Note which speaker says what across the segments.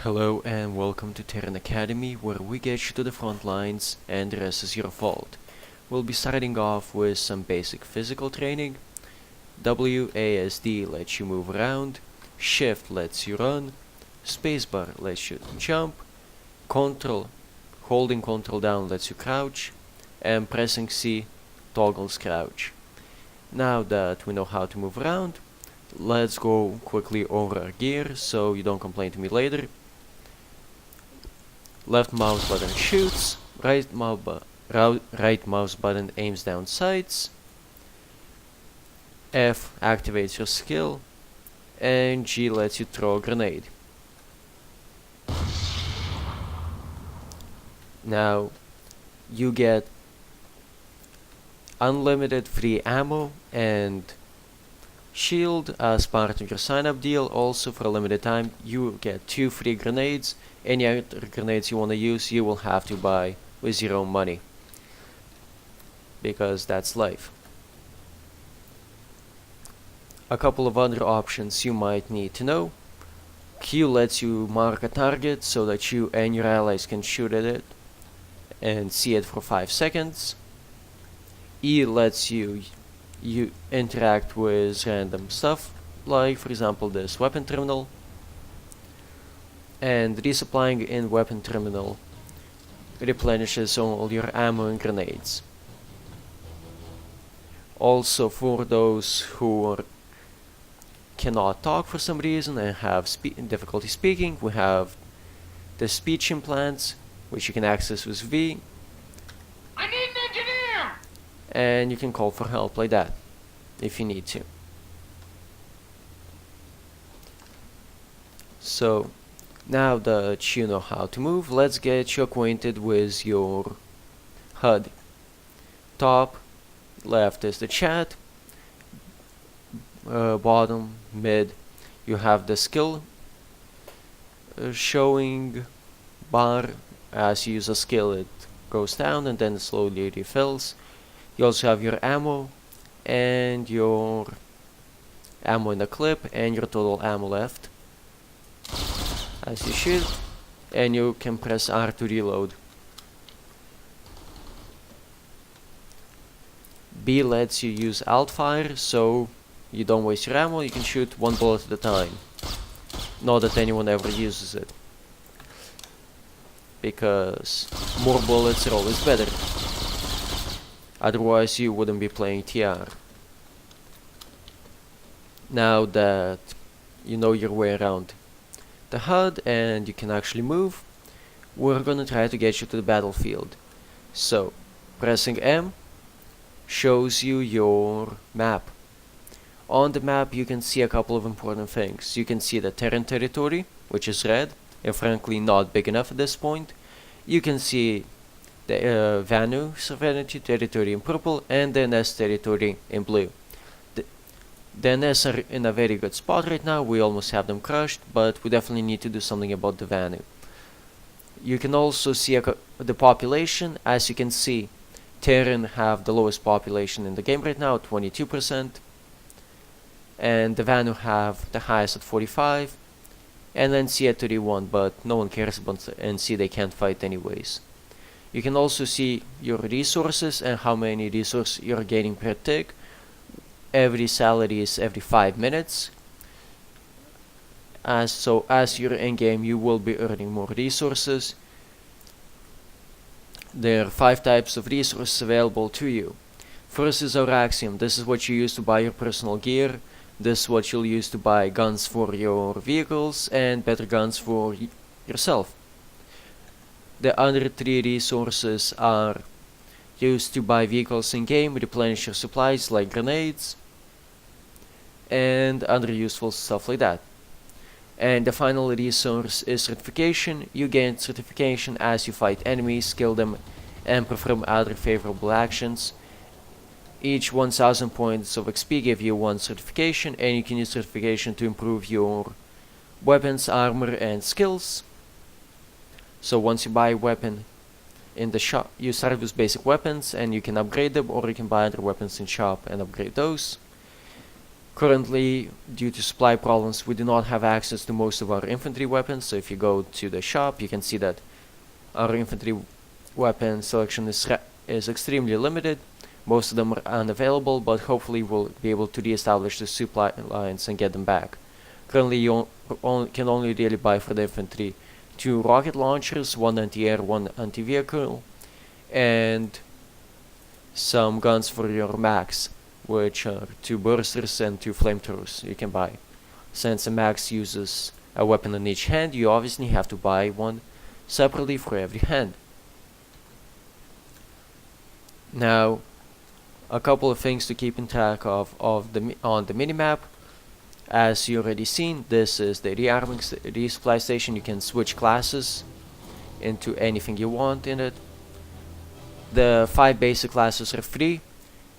Speaker 1: Hello and welcome to Terran Academy, where we get you to the front lines and the rest is your fault. We'll be starting off with some basic physical training. WASD lets you move around, Shift lets you run, Spacebar lets you jump, holding Control down lets you crouch, and pressing C toggles crouch. Now that we know how to move around, let's go quickly over our gear so you don't complain to me later. Left mouse button shoots, right mouse button aims down sights, F activates your skill, and G lets you throw a grenade. Now you get unlimited free ammo and shield as part of your sign-up deal. Also, for a limited time you get 2 free grenades. Any other grenades you want to use you will have to buy with your own money, because that's life. A couple of other options you might need to know. Q lets you mark a target so that you and your allies can shoot at it and see it for 5 seconds. E lets you interact with random stuff, like for example this weapon terminal, and resupplying in weapon terminal replenishes all your ammo and grenades. Also, for those who cannot talk for some reason and have difficulty speaking, we have the speech implants, which you can access with V.
Speaker 2: I need an engineer!
Speaker 1: And you can call for help like that, if you need to. So, now that you know how to move, let's get you acquainted with your HUD. Top left is the chat, bottom, mid, you have the skill showing bar. As you use a skill it goes down and then slowly refills. You also have your ammo and your ammo in the clip and your total ammo left as you shoot, and you can press R to reload. B lets you use alt fire so you don't waste your ammo, you can shoot 1 bullet at a time. Not that anyone ever uses it, because more bullets are always better. Otherwise you wouldn't be playing TR. Now that you know your way around the HUD and you can actually move, we're gonna try to get you to the battlefield. So, pressing M shows you your map. On the map you can see a couple of important things. You can see the Terran territory, which is red, and frankly not big enough at this point. You can see the Vanu sovereignty territory in purple and the NS territory in blue. The NS are in a very good spot right now, we almost have them crushed, but we definitely need to do something about the Vanu. You can also see the population. As you can see, Terran have the lowest population in the game right now, 22%, and the Vanu have the highest at 45%, and NC at 31%, but no one cares about NC, they can't fight anyways. You can also see your resources and how many resources you're gaining per tick. Every salary is every 5 minutes. As you're in game, you will be earning more resources. There are 5 types of resources available to you. First is our axiom. This is what you use to buy your personal gear. This is what you'll use to buy guns for your vehicles and better guns for yourself. The other 3 resources are used to buy vehicles in game, replenish your supplies like grenades, and other useful stuff like that. And the final resource is certification. You gain certification as you fight enemies, kill them, and perform other favorable actions. Each 1000 points of XP give you 1 certification, and you can use certification to improve your weapons, armor, and skills. So once you buy a weapon in the shop, you start with basic weapons and you can upgrade them, or you can buy other weapons in shop and upgrade those. Currently, due to supply problems, we do not have access to most of our infantry weapons, so if you go to the shop, you can see that our infantry weapon selection is extremely limited. Most of them are unavailable, but hopefully we'll be able to re-establish the supply lines and get them back. Currently, you can only really buy for the infantry 2 rocket launchers, 1 anti-air, 1 anti-vehicle, and some guns for your max, which are 2 bursters and 2 flamethrowers you can buy. Since a max uses a weapon in each hand, you obviously have to buy one separately for every hand. Now, a couple of things to keep in track of on the minimap. As you already seen, this is the resupply station. You can switch classes into anything you want in it. The 5 basic classes are free,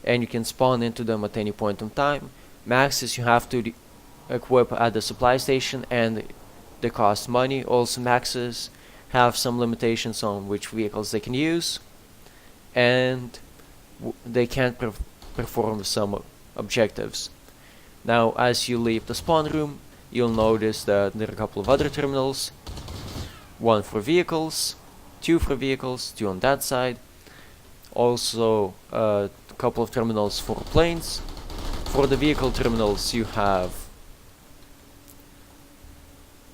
Speaker 1: and you can spawn into them at any point in time. Maxes you have to equip at the supply station, and they cost money. Also, maxes have some limitations on which vehicles they can use, and they can't perform some objectives. Now, as you leave the spawn room, you'll notice that there are a couple of other terminals. 1 for vehicles, 2 for vehicles, 2 on that side. Also, a couple of terminals for planes. For the vehicle terminals, you have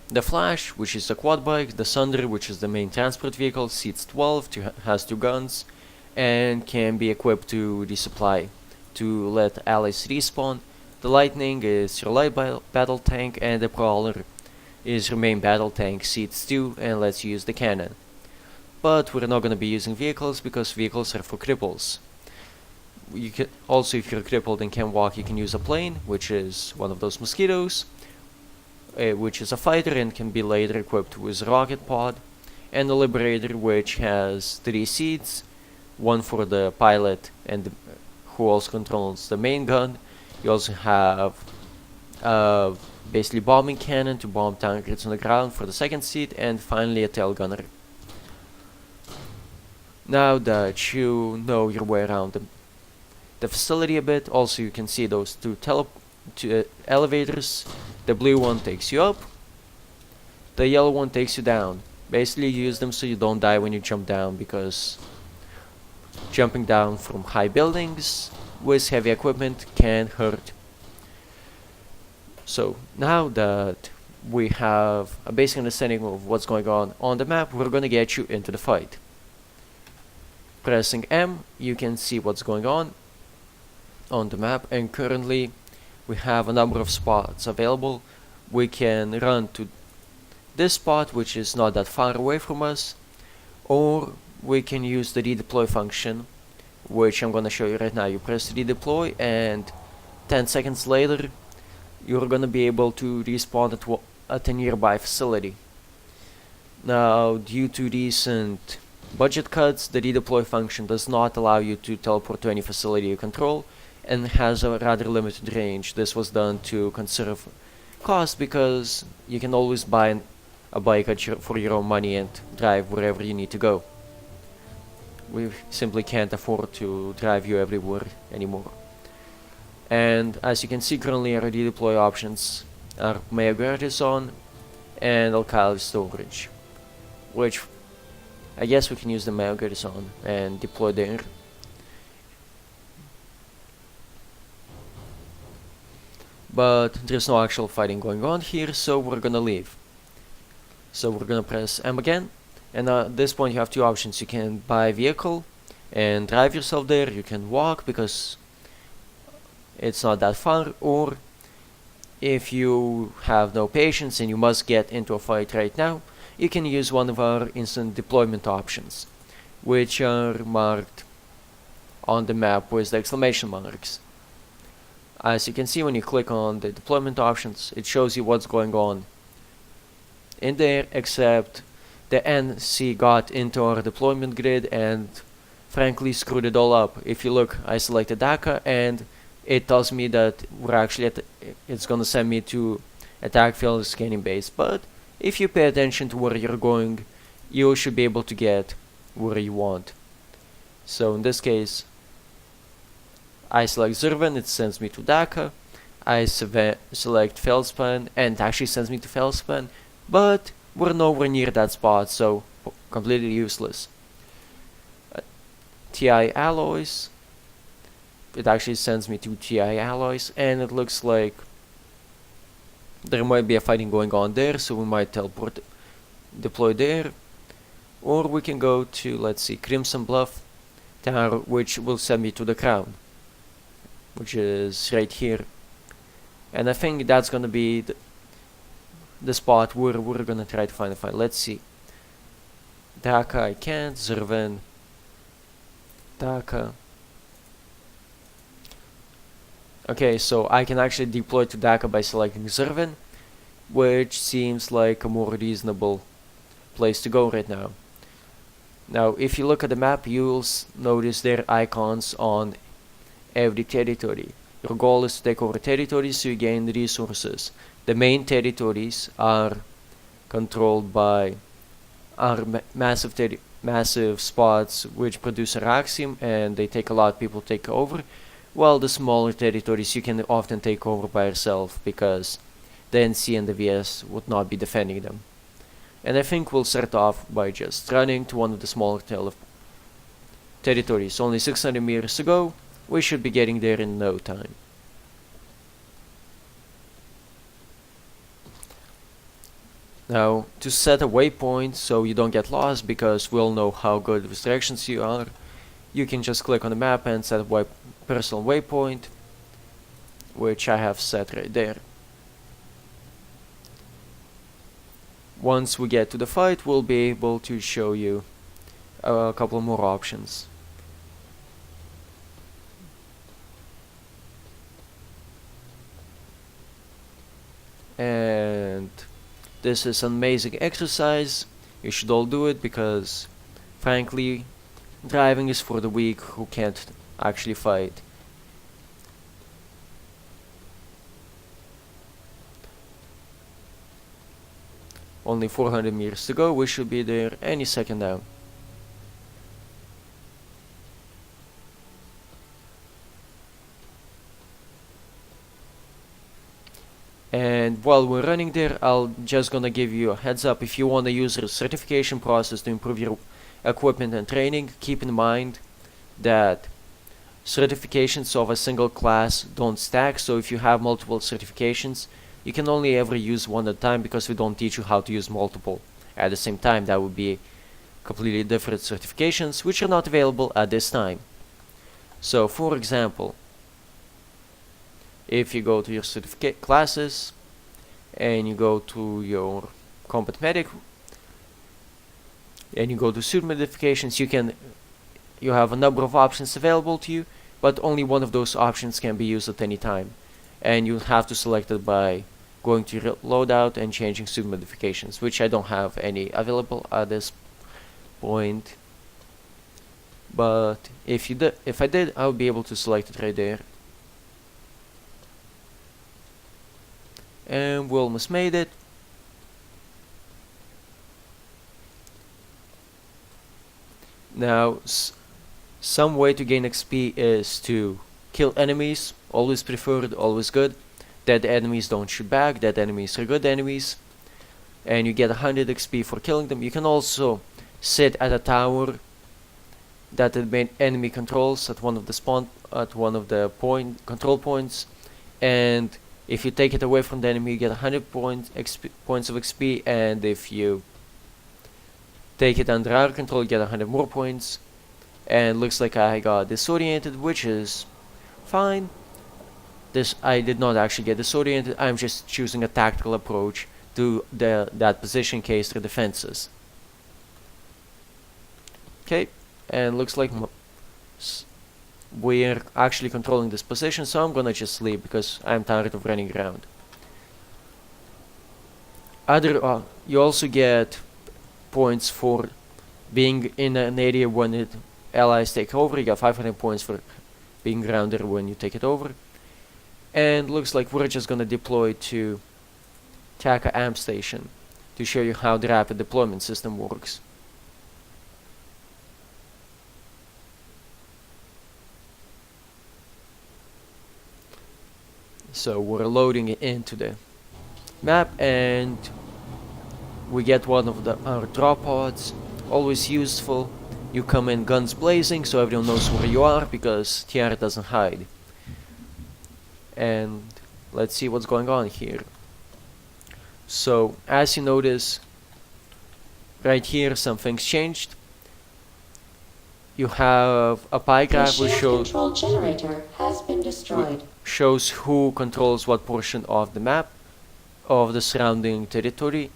Speaker 1: the Flash, which is a quad bike, the Sunder, which is the main transport vehicle, seats 12, has 2 guns, and can be equipped to resupply to let allies respawn. The Lightning is your light battle tank, and the Prowler is your main battle tank, seats 2, and lets you use the cannon. But we're not going to be using vehicles because vehicles are for cripples. You can also, if you're crippled and can't walk, you can use a plane, which is one of those mosquitoes, which is a fighter and can be later equipped with a rocket pod, and the Liberator, which has 3 seats, 1 for the pilot and who also controls the main gun. You also have basically bombing cannon to bomb tankers on the ground for the 2nd seat, and finally a tail gunner. Now that you know your way around the facility a bit, also you can see those 2 elevators. The blue one takes you up, the yellow one takes you down. Basically use them so you don't die when you jump down, because jumping down from high buildings with heavy equipment can hurt. So now that we have a basic understanding of what's going on the map, we're going to get you into the fight. Pressing M, you can see what's going on the map, and currently we have a number of spots available. We can run to this spot, which is not that far away from us, or we can use the redeploy function, which I'm going to show you right now. You press redeploy, and 10 seconds later you're going to be able to respawn at a nearby facility. Now, due to recent budget cuts, the redeploy function does not allow you to teleport to any facility you control, and has a rather limited range. This was done to conserve cost, because you can always buy a bike for your own money and drive wherever you need to go. We simply can't afford to drive you everywhere anymore. And as you can see, currently our redeploy options are Mayo Garrison and Alkali Storage, which I guess we can use the Mayo Garrison and deploy there. But there's no actual fighting going on here, so we're gonna leave. So we're gonna press M again, and at this point you have 2 options. You can buy a vehicle and drive yourself there. You can walk because it's not that far, or if you have no patience and you must get into a fight right now, you can use one of our instant deployment options, which are marked on the map with the exclamation marks. As you can see, when you click on the deployment options, it shows you what's going on in there, except the NC got into our deployment grid and frankly screwed it all up. If you look, I selected Dhaka, and it tells me that we're actually it's gonna send me to attack field scanning base, but if you pay attention to where you're going, you should be able to get where you want. So in this case, I select Zervan, it sends me to Dhaka, I select Felspan and it actually sends me to Felspan, but we're nowhere near that spot, so completely useless. TI alloys, it actually sends me to TI alloys, and it looks like there might be a fighting going on there, so we might deploy there, or we can go to, let's see, Crimson Bluff Tower, which will send me to the Crown, which is right here. And I think that's gonna be the spot where we're gonna try to find a fight. Let's see. Dhaka I can't, Zerven, Dhaka. Okay, so I can actually deploy to Dhaka by selecting Zerven, which seems like a more reasonable place to go right now. Now, if you look at the map, you'll notice their icons on every territory. Your goal is to take over territories so you gain resources. The main territories are controlled by massive spots which produce Araxium, and they take a lot of people to take over, while the smaller territories you can often take over by yourself because the NC and the VS would not be defending them. And I think we'll start off by just running to one of the smaller territories. Only 600 meters to go. We should be getting there in no time. Now, to set a waypoint so you don't get lost, because we'll know how good with directions you are, you can just click on the map and set a personal waypoint, which I have set right there. Once we get to the fight, we'll be able to show you a couple more options. And this is an amazing exercise. You should all do it because, frankly, driving is for the weak who can't actually fight. Only 400 meters to go. We should be there any second now. And while we're running there, I'll just gonna give you a heads up. If you want to use a certification process to improve your equipment and training, keep in mind that certifications of a single class don't stack. So if you have multiple certifications, you can only ever use one at a time because we don't teach you how to use multiple at the same time. That would be completely different certifications which are not available at this time. So for example, if you go to your certificate classes and you go to your combat medic and you go to suit modifications, you have a number of options available to you, but only one of those options can be used at any time, and you have to select it by going to your loadout and changing suit modifications, which I don't have any available at this point. But if I did, I would be able to select it right there. And we almost made it. Now, some way to gain XP is to kill enemies, always preferred, always good. Dead enemies don't shoot back, dead enemies are good enemies. And you get 100 XP for killing them. You can also sit at a tower that the main enemy controls at one of the control points, and if you take it away from the enemy, you get 100 points of XP, and if you take it under our control, you get 100 more points. And looks like I got disoriented, which is fine. I did not actually get disoriented. I'm just choosing a tactical approach to that position in case their defenses. Okay, and looks like we're actually controlling this position, so I'm gonna just leave because I'm tired of running around. You also get points for being in an area when allies take over. You got 500 points for being around there when you take it over. And looks like we're just gonna deploy to Taka Amp Station to show you how the rapid deployment system works. So we're loading it into the map, and we get one of our drop pods. Always useful. You come in guns blazing, so everyone knows where you are, because Terran doesn't hide. And let's see what's going on here. So as you notice, right here something's changed. You have a pie graph which
Speaker 3: control generator has been destroyed.
Speaker 1: shows who controls what portion of the map, of the surrounding territory,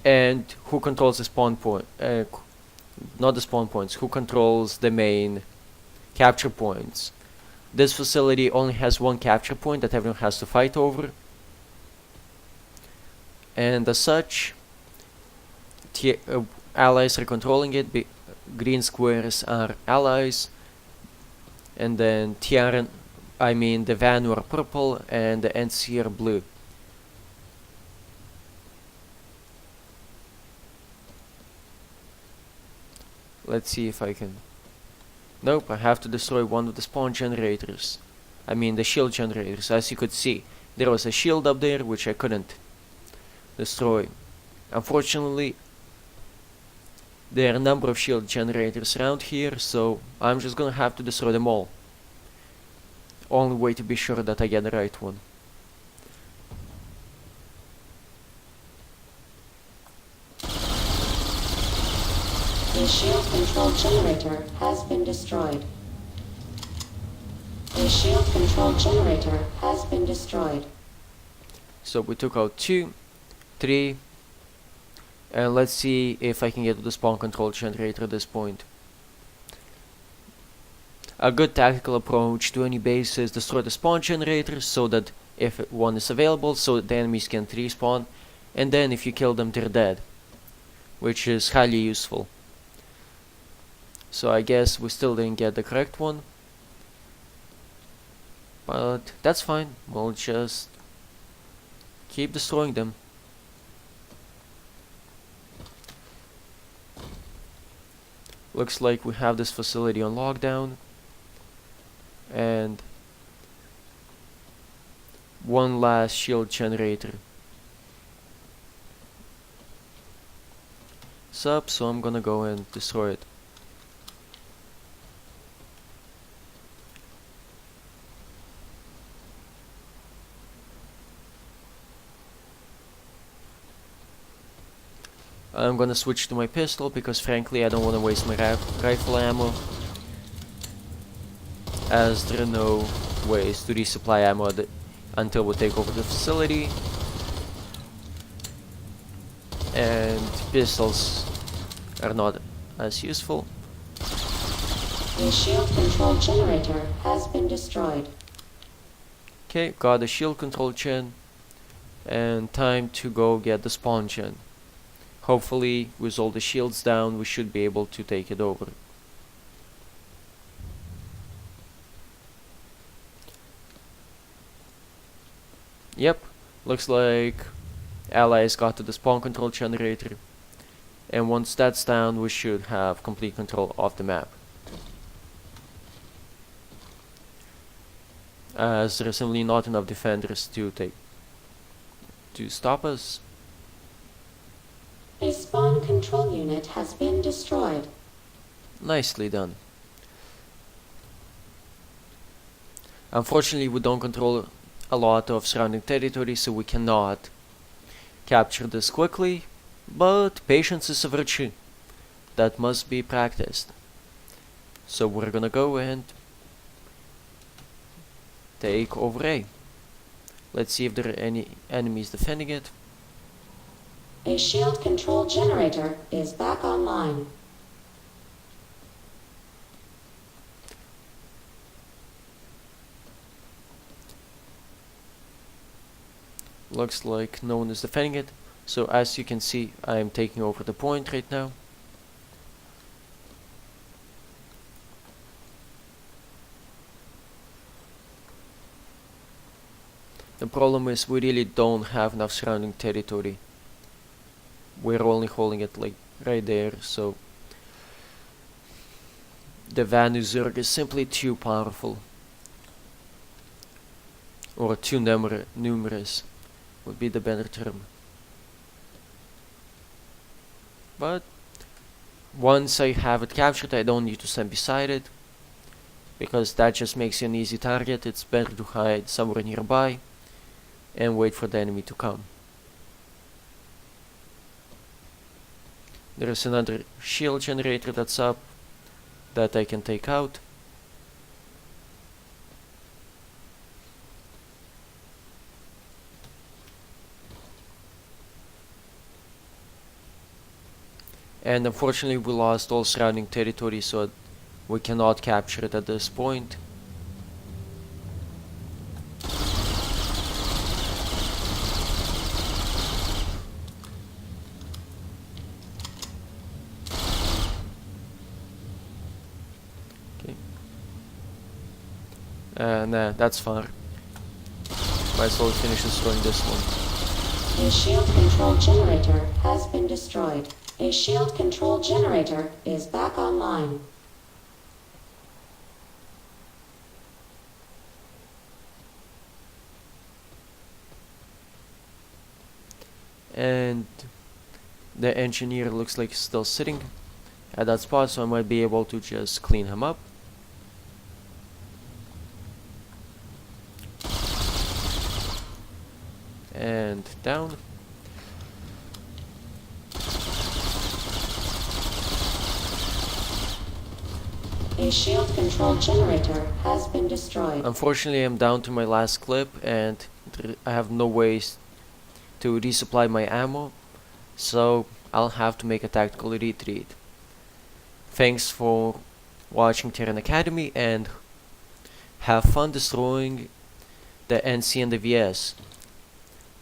Speaker 1: and who controls the spawn point, not the spawn points, who controls the main capture points. This facility only has one capture point that everyone has to fight over, and as such, allies are controlling it. Green squares are allies, and then Terran, I mean the Vanu are purple and the NC are blue. Let's see if I can. Nope, I have to destroy one of the spawn generators. I mean the shield generators. As you could see, there was a shield up there which I couldn't destroy. Unfortunately, there are a number of shield generators around here, so I'm just gonna have to destroy them all. Only way to be sure that I get the right one.
Speaker 3: The shield control generator has been destroyed. The shield control generator has been destroyed.
Speaker 1: So we took out 2, 3, and let's see if I can get to the spawn control generator at this point. A good tactical approach to any base is destroy the spawn generator so that if one is available, so that the enemies can respawn, and then if you kill them they're dead, which is highly useful. So I guess we still didn't get the correct one, but that's fine, we'll just keep destroying them. Looks like we have this facility on lockdown, and one last shield generator. So I'm gonna go and destroy it. I'm gonna switch to my pistol because frankly I don't wanna waste my rifle ammo, as there are no ways to resupply ammo until we take over the facility, and pistols are not as useful.
Speaker 3: The shield control generator has been destroyed.
Speaker 1: Okay, got the shield control gen, and time to go get the spawn gen. Hopefully, with all the shields down, we should be able to take it over. Yep, looks like allies got to the spawn control generator, and once that's down, we should have complete control of the map. As there are simply not enough defenders to stop us.
Speaker 3: A spawn control unit has been destroyed.
Speaker 1: Nicely done. Unfortunately, we don't control a lot of surrounding territory, so we cannot capture this quickly, but patience is a virtue that must be practiced. So we're gonna go and take over A. Let's see if there are any enemies defending it.
Speaker 3: A shield control generator is back online.
Speaker 1: Looks like no one is defending it. So as you can see, I am taking over the point right now. The problem is we really don't have enough surrounding territory. We're only holding it like right there, so the Vanu Zerg is simply too powerful. or too numerous would be the better term. But once I have it captured, I don't need to stand beside it, because that just makes you an easy target. It's better to hide somewhere nearby and wait for the enemy to come. There is another shield generator that's up that I can take out. And unfortunately we lost all surrounding territory, so we cannot capture it at this point. Okay. Nah, that's far. Might as well finish destroying this one.
Speaker 3: A shield control generator has been destroyed. A shield control generator is back online.
Speaker 1: And the engineer looks like he's still sitting at that spot, so I might be able to just clean him up. And down.
Speaker 3: A shield control generator has been destroyed.
Speaker 1: Unfortunately, I'm down to my last clip, and I have no ways to resupply my ammo, so I'll have to make a tactical retreat. Thanks for watching Terran Academy, and have fun destroying the NC and the VS.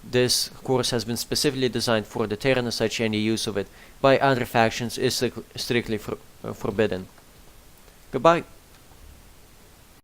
Speaker 1: This course has been specifically designed for the Terran, as such any use of it by other factions is strictly forbidden. Goodbye.